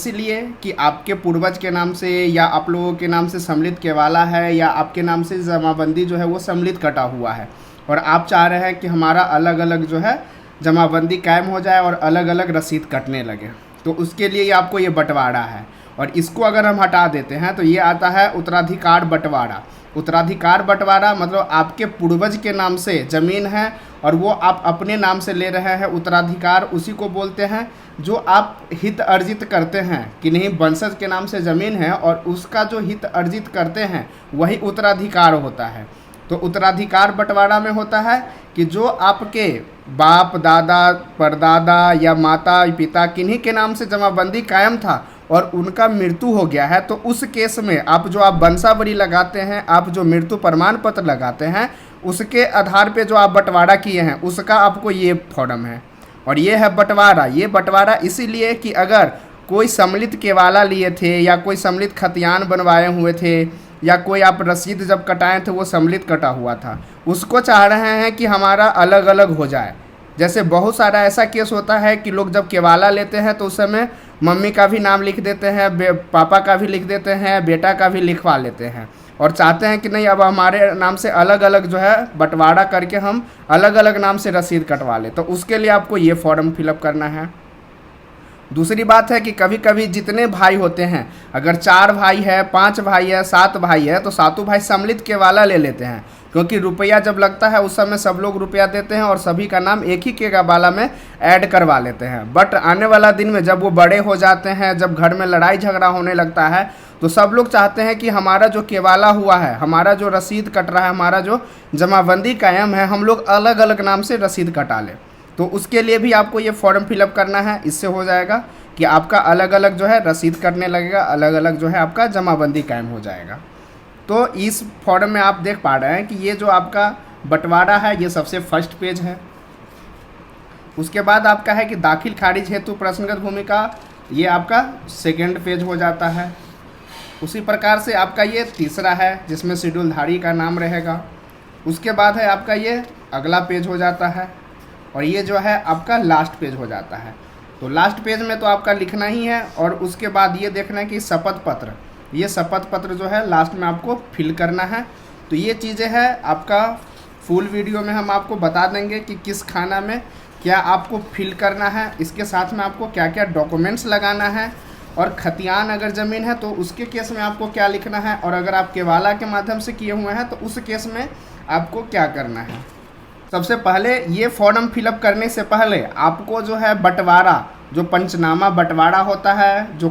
इसीलिए कि आपके पूर्वज के नाम से या आप लोगों के नाम से सम्मिलित केवाला है या आपके नाम से जमाबंदी जो है वो सम्मिलित कटा हुआ है, और आप चाह रहे हैं कि हमारा अलग अलग जो है जमाबंदी कायम हो जाए और अलग अलग रसीद कटने लगे। तो उसके लिए ये आपको ये बंटवारा है, और इसको अगर हम हटा देते हैं तो ये आता है उत्तराधिकार बंटवारा। उत्तराधिकार बंटवारा मतलब आपके पूर्वज के नाम से ज़मीन है और वो आप अपने नाम से ले रहे हैं, उत्तराधिकार उसी को बोलते हैं जो आप हित अर्जित करते हैं कि नहीं, वंशज के नाम से ज़मीन है और उसका जो हित अर्जित करते हैं वही उत्तराधिकार होता है। तो उत्तराधिकार बंटवारा में होता है कि जो आपके बाप दादा परदादा या माता पिता किन्हीं के नाम से जमाबंदी कायम था और उनका मृत्यु हो गया है, तो उस केस में आप वंशावली लगाते हैं, आप जो मृत्यु प्रमाण पत्र लगाते हैं, उसके आधार पे जो आप बंटवारा किए हैं उसका आपको ये फॉर्म है, और ये है बंटवारा। ये बंटवारा इसीलिए कि अगर कोई सम्मिलित केवाला लिए थे या कोई सम्मिलित खतियान बनवाए हुए थे या कोई आप रसीद जब कटाए थे वो सम्मिलित कटा हुआ था, उसको चाह रहे हैं कि हमारा अलग अलग हो जाए। जैसे बहुत सारा ऐसा केस होता है कि लोग जब केवाला लेते हैं तो उस समय मम्मी का भी नाम लिख देते हैं, पापा का भी लिख देते हैं, बेटा का भी लिखवा लेते हैं, और चाहते हैं कि नहीं अब हमारे नाम से अलग अलग जो है बंटवारा करके हम अलग अलग नाम से रसीद कटवा लें। तो उसके लिए आपको ये फॉर्म फिलअप करना है। दूसरी बात है कि कभी कभी जितने भाई होते हैं, अगर 4 भाई है, 5 भाई है, 7 भाई है, तो सातों भाई सम्मिलित केवाला ले लेते हैं, क्योंकि रुपया जब लगता है उस समय सब लोग रुपया देते हैं और सभी का नाम एक ही केवाला में ऐड करवा लेते हैं। बट आने वाला दिन में जब वो बड़े हो जाते हैं, जब घर में लड़ाई झगड़ा होने लगता है, तो सब लोग चाहते हैं कि हमारा जो केवाला हुआ है, हमारा जो रसीद कट रहा है, हमारा जो जमाबंदी कायम है, हम लोग अलग अलग नाम से रसीद कटा लें। तो उसके लिए भी आपको ये फॉर्म फिलअप करना है। इससे हो जाएगा कि आपका अलग अलग जो है रसीद करने लगेगा, अलग अलग जो है आपका जमाबंदी कायम हो जाएगा। तो इस फॉर्म में आप देख पा रहे हैं कि ये जो आपका बंटवारा है ये सबसे फर्स्ट पेज है। उसके बाद आपका है कि दाखिल खारिज हेतु प्रश्नगत भूमिका, ये आपका सेकेंड पेज हो जाता है। उसी प्रकार से आपका ये तीसरा है जिसमें शेड्यूल धारी का नाम रहेगा। उसके बाद है आपका ये अगला पेज हो जाता है, और ये जो है आपका लास्ट पेज हो जाता है। तो लास्ट पेज में तो आपका लिखना ही है, और उसके बाद ये देखना है कि शपथ पत्र, ये शपथ पत्र जो है लास्ट में आपको फिल करना है। तो ये चीज़ें हैं आपका फुल वीडियो में हम आपको बता देंगे कि किस खाना में क्या आपको फिल करना है, इसके साथ में आपको क्या क्या डॉक्यूमेंट्स लगाना है, और खतियान अगर ज़मीन है तो उसके केस में आपको क्या लिखना है, और अगर आप केवाला के माध्यम से किए हुए हैं तो उस केस में आपको क्या करना है। सबसे पहले ये फॉर्म फिलअप करने से पहले आपको जो है बंटवारा, जो पंचनामा बंटवारा होता है, जो